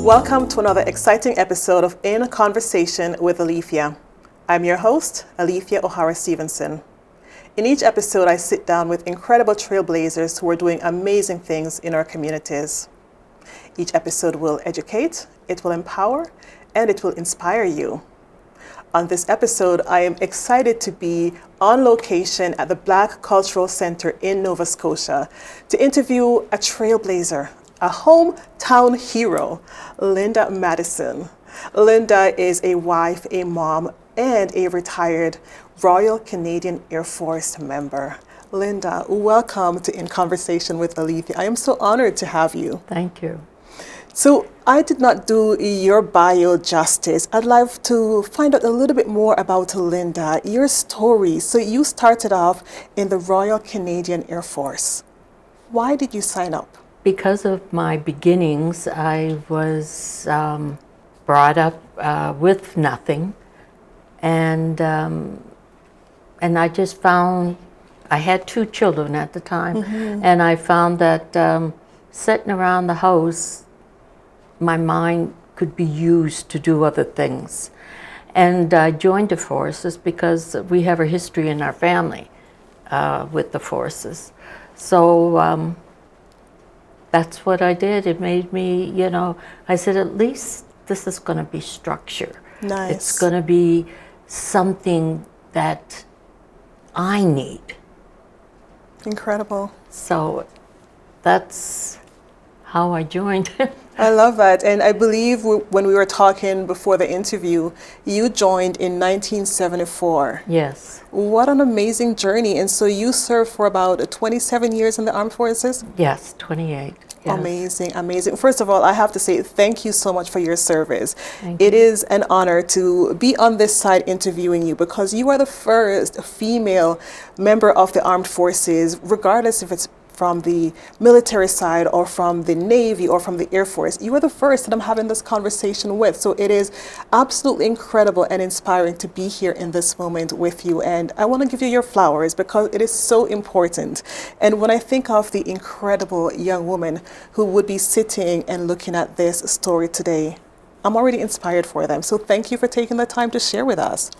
Welcome to another exciting episode of In Conversation with Alethia. I'm your host, Alethia O'Hara-Stevenson. In each episode, I sit down with incredible trailblazers who are doing amazing things in our communities. Each episode will educate, it will empower, and it will inspire you. On this episode, I am excited to be on location at the Black Cultural Center in Nova Scotia to interview a trailblazer, a hometown hero, Linda Madison. Linda is a wife, a mom, and a retired Royal Canadian Air Force member. Linda, welcome to In Conversation with Alethia. I am so honored to have you. Thank you. So I did not do your bio justice. I'd like to find out a little bit more about Linda, your story. So you started off in the Royal Canadian Air Force. Why did you sign up? Because of my beginnings, I was brought up with nothing, and I just found I had 2 children at the time, and I found that sitting around the house, my mind could be used to do other things. And I joined the forces because we have a history in our family with the forces. So that's what I did. It made me, I said, at least this is going to be structure. Nice. It's going to be something that I need. Incredible. So that's how I joined. I love that. And I believe when we were talking before the interview, you joined in 1974. Yes. What an amazing journey. And so you served for about 27 years in the armed forces? Yes, 28. Yes. Amazing, amazing. First of all, I have to say thank you so much for your service. Thank you. It is an honor to be on this side interviewing you because you are the first female member of the armed forces, regardless if it's from the military side or from the Navy or from the Air Force. You are the first that I'm having this conversation with. So it is absolutely incredible and inspiring to be here in this moment with you. And I want to give you your flowers because it is so important. And when I think of the incredible young woman who would be sitting and looking at this story today, I'm already inspired for them. So thank you for taking the time to share with us.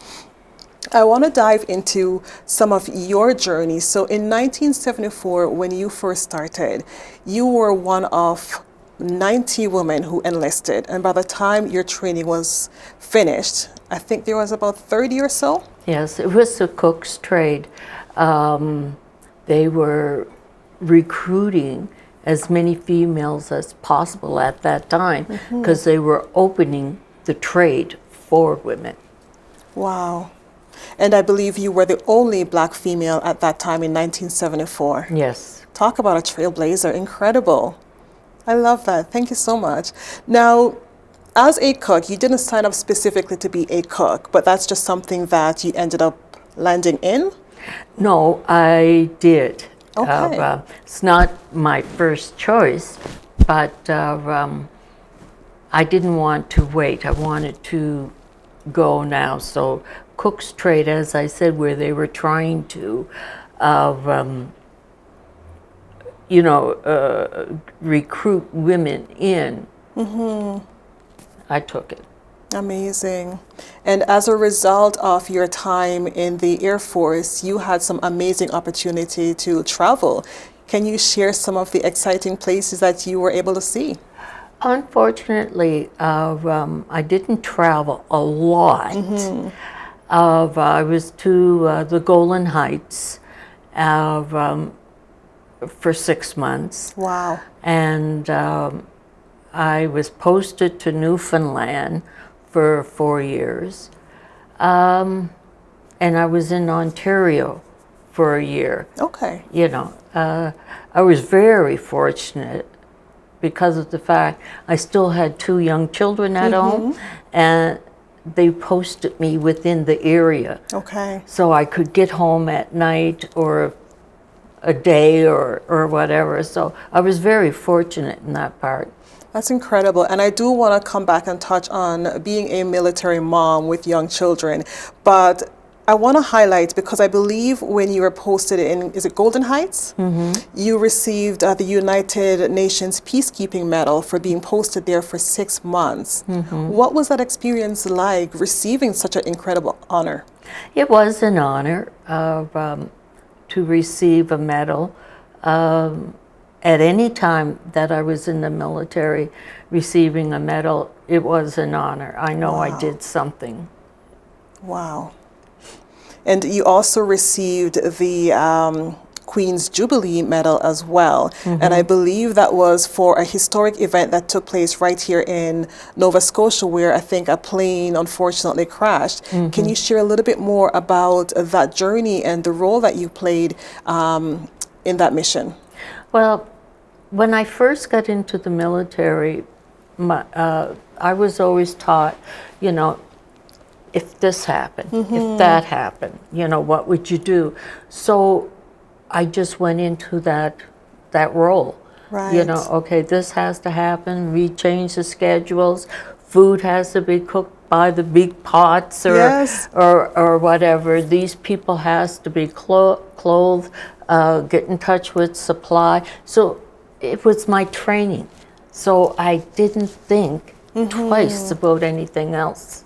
I want to dive into some of your journey. So in 1974, when you first started, you were one of 90 women who enlisted. And by the time your training was finished, I think there was about 30 or so? Yes, it was a cook's trade. They were recruiting as many females as possible at that time because they were opening the trade for women. Wow. And I believe you were the only Black female at that time in 1974. Yes. Talk about a trailblazer. Incredible. I love that. Thank you so much. Now, as a cook, you didn't sign up specifically to be a cook, but that's just something that you ended up landing in? No, I did. Okay. It's not my first choice, but I didn't want to wait. I wanted to go now. So cook's trade, as I said, where they were trying to recruit women in, I took it. Amazing. And as a result of your time in the Air Force, you had some amazing opportunity to travel. Can you share some of the exciting places that you were able to see? Unfortunately, I didn't travel a lot. I was to the Golan Heights for 6 months. Wow. And I was posted to Newfoundland for 4 years. And I was in Ontario for a year. Okay. I was very fortunate because of the fact I still had 2 young children at home, and they posted me within the area. Okay. So I could get home at night or a day or whatever. So I was very fortunate in that part. That's incredible. And I do want to come back and touch on being a military mom with young children. But I want to highlight, because I believe when you were posted in, is it Golden Heights? You received the United Nations Peacekeeping Medal for being posted there for 6 months. What was that experience like, receiving such an incredible honor? It was an honor to receive a medal. At any time that I was in the military, receiving a medal, it was an honor. I know I did something. Wow. And you also received the Queen's Jubilee Medal as well. And I believe that was for a historic event that took place right here in Nova Scotia, where I think a plane unfortunately crashed. Can you share a little bit more about that journey and the role that you played in that mission? Well, when I first got into the military, I was always taught, you know, if this happened, if that happened, you know, what would you do? So I just went into that role. Right. You know, okay, this has to happen. We change the schedules. Food has to be cooked by the big pots or whatever. These people has to be clothed, get in touch with supply. So it was my training. So I didn't think twice about anything else.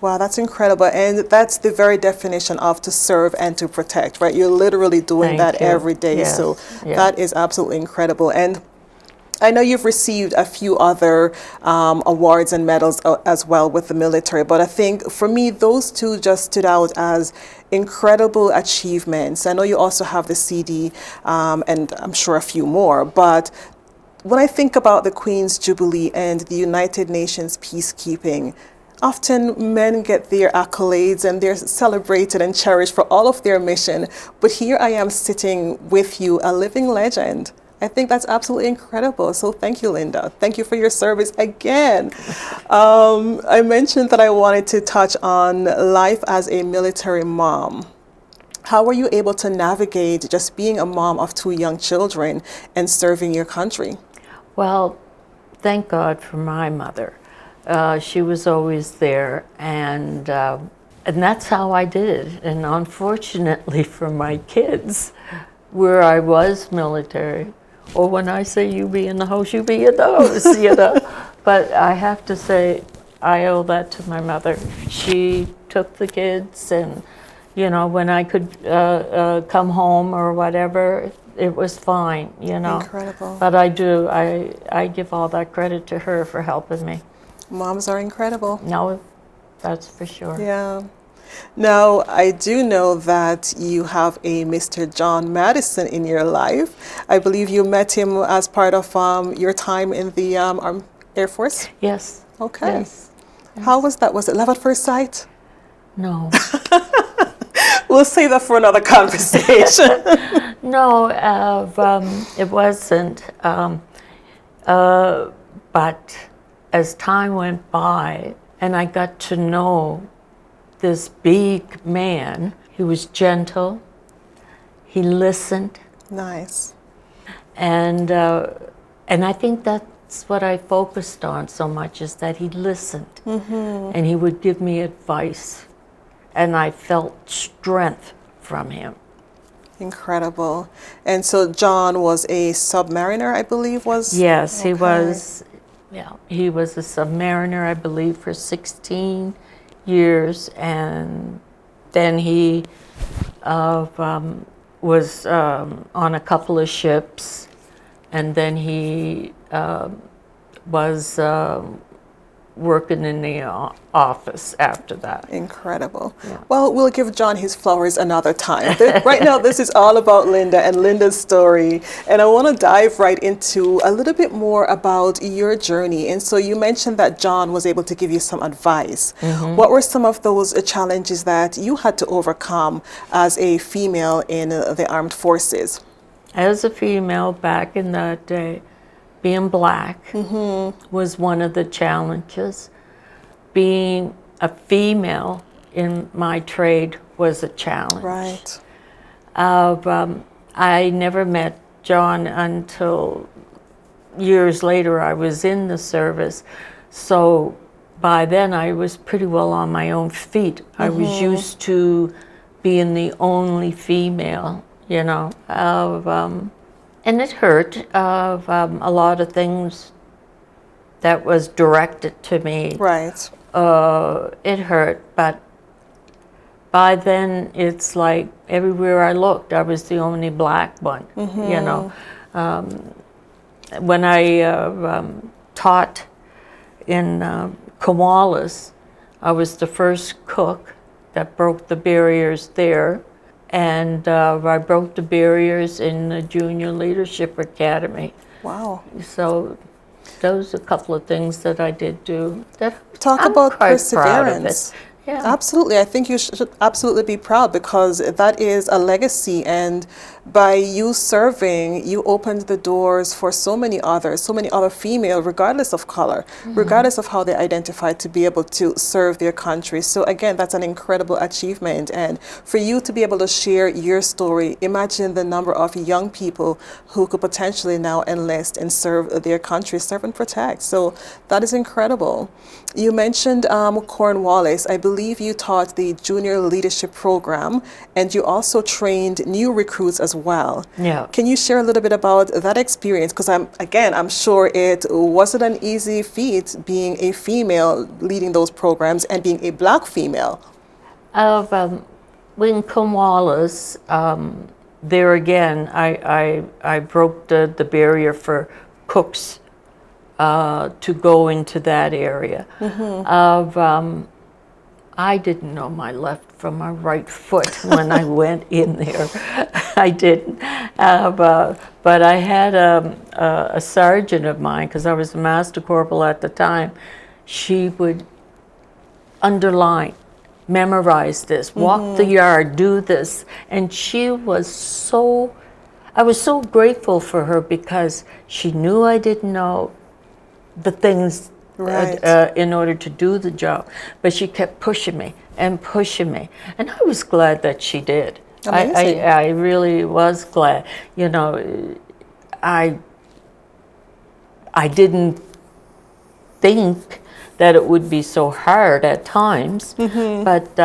Wow, that's incredible. And that's the very definition of to serve and to protect, right? You're literally doing that every day. Yes. So that is absolutely incredible. And I know you've received a few other awards and medals as well with the military, but I think for me, those two just stood out as incredible achievements. I know you also have the CD and I'm sure a few more, but when I think about the Queen's Jubilee and the United Nations Peacekeeping, often men get their accolades and they're celebrated and cherished for all of their mission. But here I am sitting with you, a living legend. I think that's absolutely incredible. So thank you, Linda. Thank you for your service again. I mentioned that I wanted to touch on life as a military mom. How were you able to navigate just being a mom of 2 young children and serving your country? Well, thank God for my mother. She was always there, and that's how I did it. And unfortunately for my kids, where I was military, or when I say you be in the house, you be in the house, you know. But I have to say, I owe that to my mother. She took the kids, and you know, when I could come home or whatever, it was fine, you know. Incredible. But I give all that credit to her for helping me. Moms are incredible. No, that's for sure. Yeah. Now, I do know that you have a Mr. John Madison in your life. I believe you met him as part of your time in the Air Force? Yes. Okay. Yes. How was that? Was it love at first sight? No. We'll save that for another conversation. No, it wasn't. But as time went by and I got to know this big man, he was gentle, he listened. Nice. And I think that's what I focused on so much, is that he listened. And he would give me advice. And I felt strength from him. Incredible. And so John was a submariner, I believe, was? Yes, okay. He was. Yeah, he was a submariner, I believe, for 16 years, and then he was on a couple of ships, and then he was working in the office after that. Incredible. Yeah. Well, we'll give John his flowers another time. Right now, this is all about Linda and Linda's story. And I want to dive right into a little bit more about your journey. And so you mentioned that John was able to give you some advice. What were some of those challenges that you had to overcome as a female in the armed forces? As a female back in that day, being black was one of the challenges. Being a female in my trade was a challenge. Right. I never met John until years later. I was in the service. So by then I was pretty well on my own feet. I was used to being the only female, you know, and it hurt of a lot of things that was directed to me. Right. It hurt, but by then it's like everywhere I looked, I was the only black one, you know. When I taught in Koalas, I was the first cook that broke the barriers there, and I broke the barriers in the Junior Leadership Academy. Wow. So those are a couple of things that I did do. That Talk I'm about quite proud of perseverance. it. Yeah. Absolutely. I think you should absolutely be proud, because that is a legacy, and by you serving, you opened the doors for so many others, so many other female, regardless of color, regardless of how they identify, to be able to serve their country. So again, that's an incredible achievement. And for you to be able to share your story, imagine the number of young people who could potentially now enlist and serve their country, serve and protect. So that is incredible. You mentioned Cornwallis. I believe you taught the Junior Leadership Program, and you also trained new recruits as well. Yeah. Can you share a little bit about that experience? Because I'm sure it wasn't an easy feat being a female leading those programs and being a black female. In Cornwallis, there again, I broke the barrier for cooks to go into that area. I didn't know my left from my right foot when I went in there. I didn't. But I had a sergeant of mine, because I was a master corporal at the time. She would underline, memorize this, walk the yard, do this. And she was I was so grateful for her, because she knew I didn't know the things Right. in order to do the job, but she kept pushing me, and I was glad that she did. Amazing. I really was glad. You know, I didn't think that it would be so hard at times, but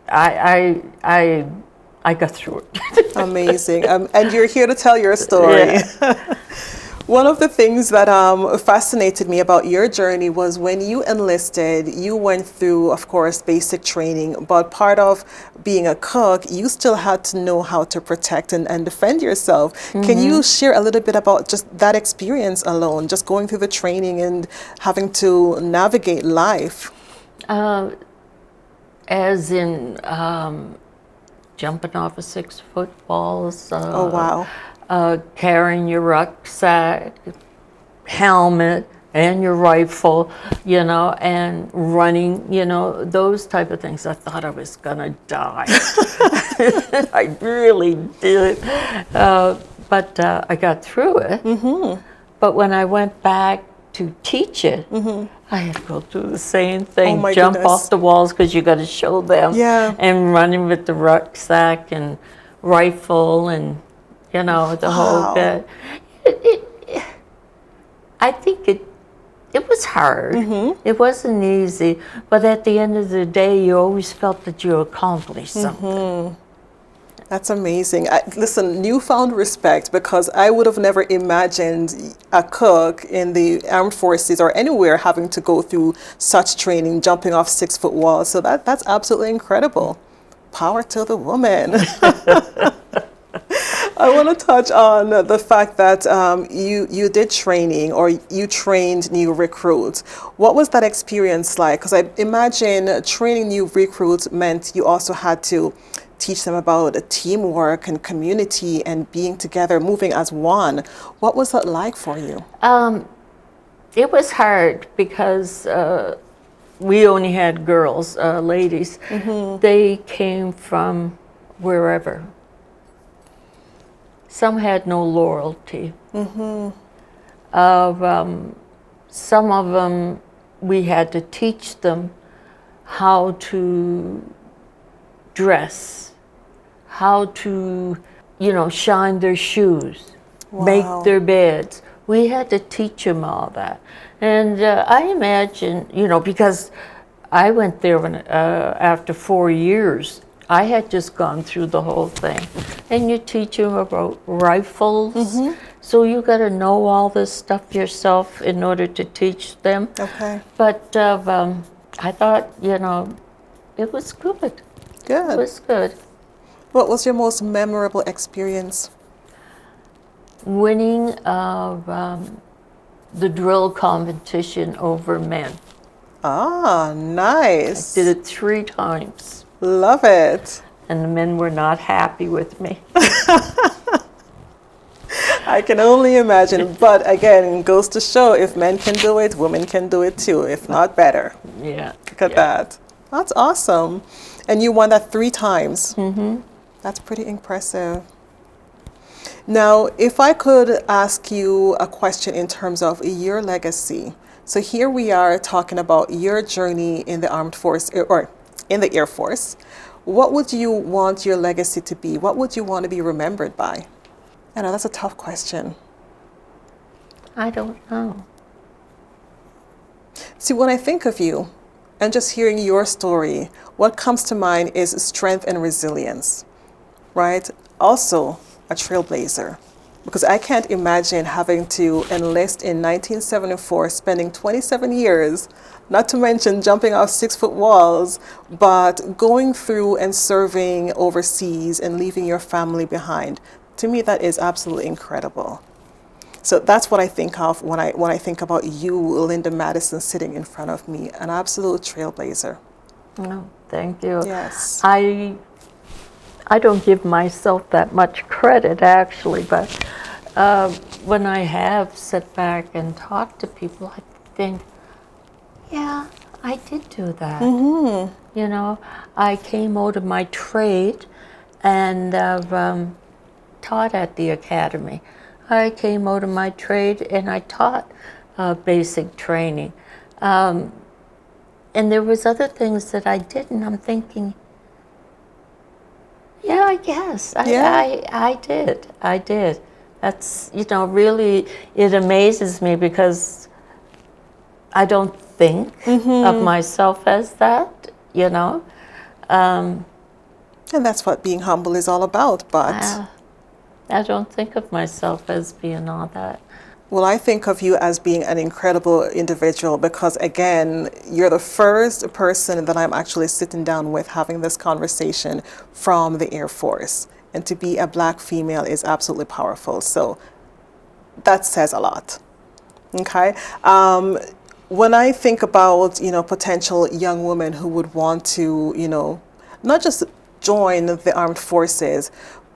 I got through it. Amazing. And you're here to tell your story. Yeah. One of the things that fascinated me about your journey was when you enlisted, you went through, of course, basic training, but part of being a cook, you still had to know how to protect and defend yourself. Can you share a little bit about just that experience alone, just going through the training and having to navigate life? As in jumping off of 6-foot walls. Oh, wow. Carrying your rucksack, helmet, and your rifle, you know, and running, you know, those type of things. I thought I was gonna die. I really did. But I got through it. But when I went back to teach it, I had to go through the same thing. Oh my Jump goodness. off the walls, because you got to show them. Yeah. And running with the rucksack and rifle and, you know, the whole bit. I think it was hard. It wasn't easy, but at the end of the day, you always felt that you accomplished something. That's amazing. Listen, newfound respect, because I would have never imagined a cook in the armed forces or anywhere having to go through such training, jumping off 6-foot walls. So that's absolutely incredible. Power to the woman. I want to touch on the fact that you did training, or you trained new recruits. What was that experience like? Because I imagine training new recruits meant you also had to teach them about teamwork and community and being together, moving as one. What was that like for you? It was hard, because we only had girls, ladies. They came from wherever. Some had no loyalty. Some of them, we had to teach them how to dress, how to, you know, shine their shoes, make their beds, we had to teach them all that. And I imagine, you know, because I went there when, after 4 years, I had just gone through the whole thing. And you teach them about rifles. So you got to know all this stuff yourself in order to teach them. Okay. But I thought, you know, it was good. It Good. was good. What was your most memorable experience? Winning of the drill competition over men. Ah, nice. Did it 3 times. Love it. And the men were not happy with me. I can only imagine. But again, it goes to show if men can do it, women can do it too, if not better. Yeah. Look at that. That's awesome. And you won that 3 times. That's pretty impressive. Now, if I could ask you a question in terms of your legacy. So here we are talking about your journey in the armed force or in the Air Force. What would you want your legacy to be? What would you want to be remembered by? I know that's a tough question. I don't know. See, when I think of you and just hearing your story, what comes to mind is strength and resilience, right? Also, a trailblazer. Because I can't imagine having to enlist in 1974, spending 27 years, not to mention jumping off 6-foot walls, but going through and serving overseas and leaving your family behind. To me, that is absolutely incredible. So that's what I think of when I think about you, Linda Madison, sitting in front of me, an absolute trailblazer. No, thank you. Yes. I don't give myself that much credit, actually, but when I have sat back and talked to people, I think, yeah, I did do that. You know, I came out of my trade and taught at the academy. I came out of my trade and I taught basic training. And there was other things that I did, and I'm thinking, yeah, I guess. I did. That's, you know, really, it amazes me because I don't think of myself as that, you know. And that's what being humble is all about, but... I don't think of myself as being all that. Well, I think of you as being an incredible individual because, again, you're the first person that I'm actually sitting down with having this conversation from the Air Force. And to be a Black female is absolutely powerful. So that says a lot. Okay? When I think about, you know, potential young women who would want to, you know, not just join the armed forces,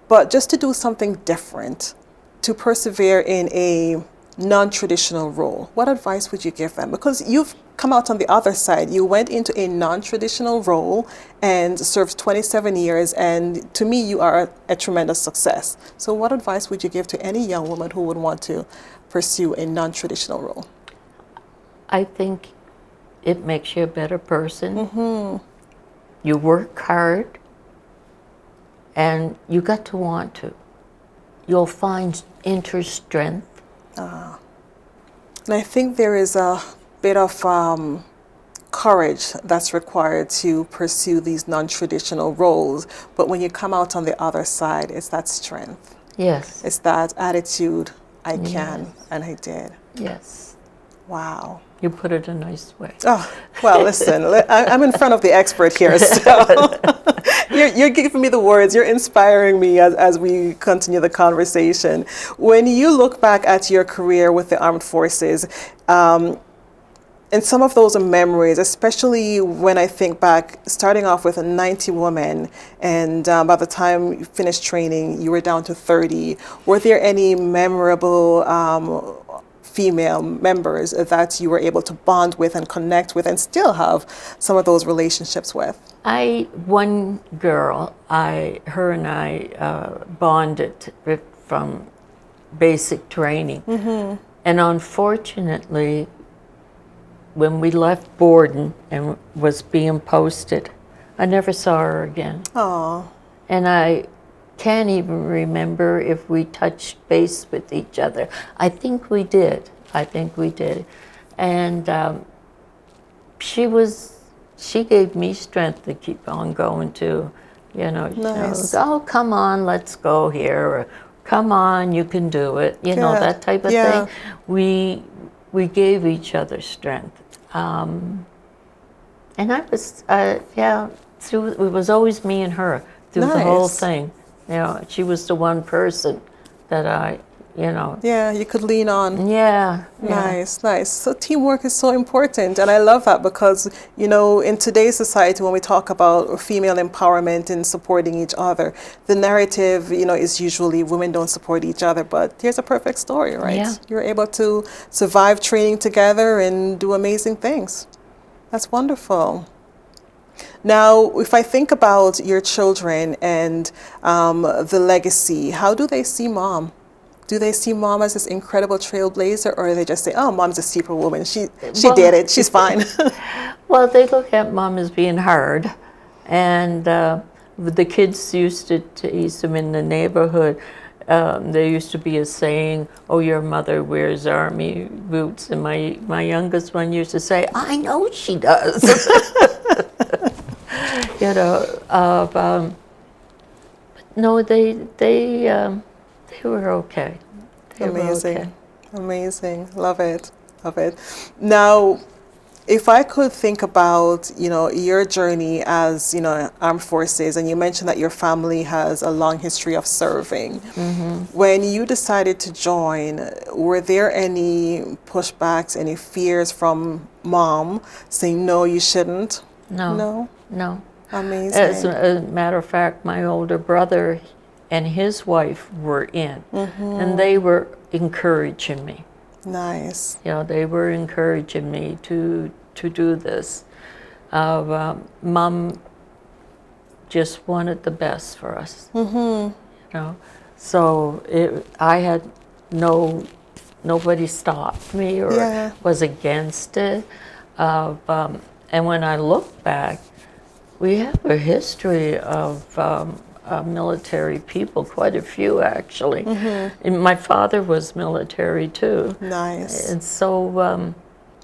but just to do something different, to persevere in a non-traditional role, what advice would you give them? Because you've come out on the other side. You went into a non-traditional role and served 27 years, and to me, you are a tremendous success. So what advice would you give to any young woman who would want to pursue a non-traditional role? I think it makes you a better person. You work hard, and you got to want to. You'll find inner strength. And I think there is a bit of courage that's required to pursue these non-traditional roles. But when you come out on the other side, it's that strength. Yes. It's that attitude, I can, and I did. Yes. Wow. You put it a nice way. Oh, well, listen, I'm in front of the expert here, so you're giving me the words, you're inspiring me as we continue the conversation. When you look back at your career with the armed forces, and some of those memories, especially when I think back, starting off with 90 women, and by the time you finished training, you were down to 30. Were there any memorable female members that you were able to bond with and connect with and still have some of those relationships with? One girl, her and I bonded from basic training. And unfortunately, when we left Borden and was being posted, I never saw her again. Oh. And I can't even remember if we touched base with each other. I think we did. And she gave me strength to keep on going too. Nice. Oh, come on, let's go here. Or, come on, you can do it. Good. That type of Yeah. thing. We gave each other strength. And I was, it was always me and her through the whole Nice. thing. She was the one person that I, Yeah, you could lean on. yeah. Nice, nice. So teamwork is so important, and I love that because, in today's society, when we talk about female empowerment and supporting each other, the narrative, is usually women don't support each other, but here's a perfect story, right? Yeah. You're able to survive training together and do amazing things. That's wonderful. Now, if I think about your children and the legacy, how do they see mom? Do they see mom as this incredible trailblazer, or do they just say, "Oh, mom's a superwoman. She did it. She's fine." Well, they look at mom as being hard, and the kids used to tease them in the neighborhood. There used to be a saying, "Oh, your mother wears army boots," and my youngest one used to say, "I know she does." No, they were okay. They were Amazing. okay. Amazing. Love it. Love it. Now, if I could think about, your journey as, armed forces, and you mentioned that your family has a long history of serving. When you decided to join, were there any pushbacks, any fears from mom saying, no, you shouldn't? No. No? As Amazing. a matter of fact, my older brother and his wife were in, and they were encouraging me. Nice. They were encouraging me to do this. Mom just wanted the best for us. So I had nobody stopped me or Yeah. was against it. And when I look back, we have a history of military people, quite a few actually. And my father was military too. Nice. And so,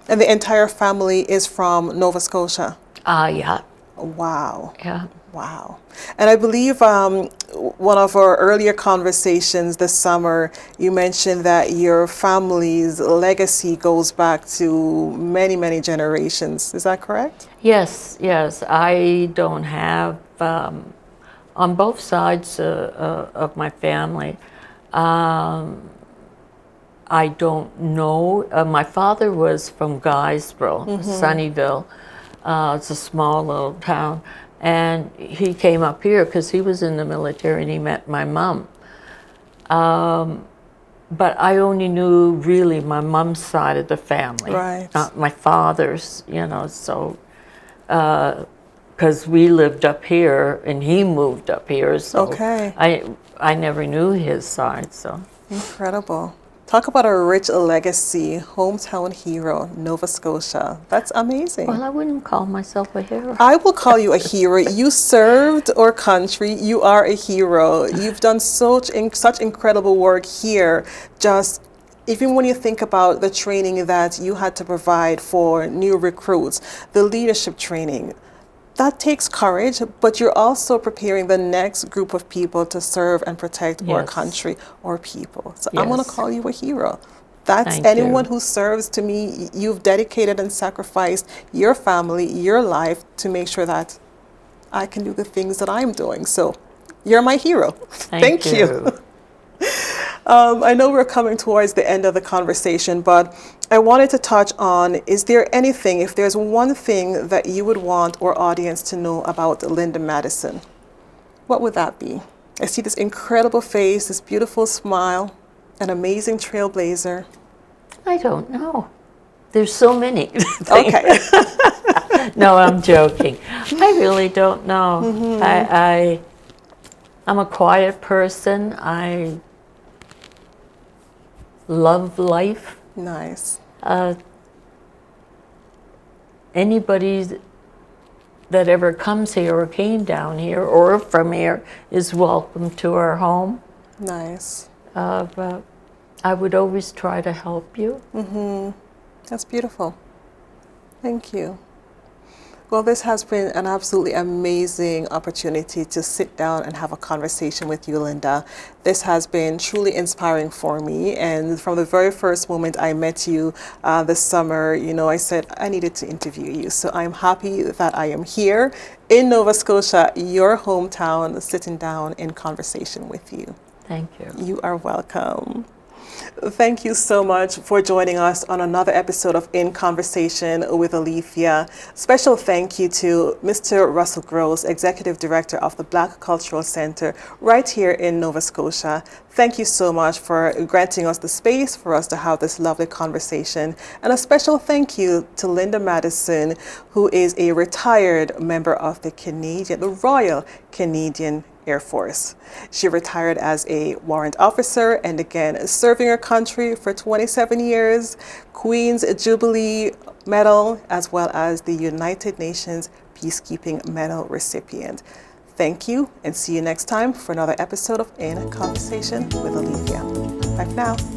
And the entire family is from Nova Scotia. yeah. Wow. Yeah. Wow. And I believe one of our earlier conversations this summer, you mentioned that your family's legacy goes back to many, many generations. Is that correct? Yes. I don't have, on both sides of my family, I don't know. My father was from Guysborough, Sunnyvale. It's a small little town. And he came up here because he was in the military and he met my mom. But I only knew really my mom's side of the family, Right. not my father's, so, because we lived up here and he moved up here, so Okay. I never knew his side, so. Incredible. Talk about a rich legacy, hometown hero, Nova Scotia. That's amazing. Well, I wouldn't call myself a hero. I will call you a hero. You served our country. You are a hero. You've done such incredible work here. Just even when you think about the training that you had to provide for new recruits, the leadership training, that takes courage, but you're also preparing the next group of people to serve and protect our Yes. country, our people. So I'm going to Yes. call you a hero. That's Thank anyone you. who serves. To me, you've dedicated and sacrificed your family, your life to make sure that I can do the things that I'm doing. So you're my hero. Thank you. I know we're coming towards the end of the conversation, but I wanted to touch on, is there anything, if there's one thing that you would want our audience to know about Linda Madison, what would that be? I see this incredible face, this beautiful smile, an amazing trailblazer. I don't know. There's so many things. Okay. No, I'm joking. I really don't know. I'm a quiet person. I love life. Nice. Anybody that ever comes here or came down here or from here is welcome to our home. Nice. I would always try to help you. That's beautiful. Thank you. Well, this has been an absolutely amazing opportunity to sit down and have a conversation with you, Linda. This has been truly inspiring for me. And from the very first moment I met you this summer, you know, I said I needed to interview you. So I'm happy that I am here in Nova Scotia, your hometown, sitting down in conversation with you. Thank you. You are welcome. Thank you so much for joining us on another episode of In Conversation with Alethia. Special thank you to Mr. Russell Gross, Executive Director of the Black Cultural Center right here in Nova Scotia. Thank you so much for granting us the space for us to have this lovely conversation. And a special thank you to Linda Madison, who is a retired member of the Royal Canadian Air Force. She retired as a warrant officer and again serving her country for 27 years, Queen's Jubilee Medal, as well as the United Nations Peacekeeping Medal recipient. Thank you and see you next time for another episode of In Conversation with Alethia. Bye for now.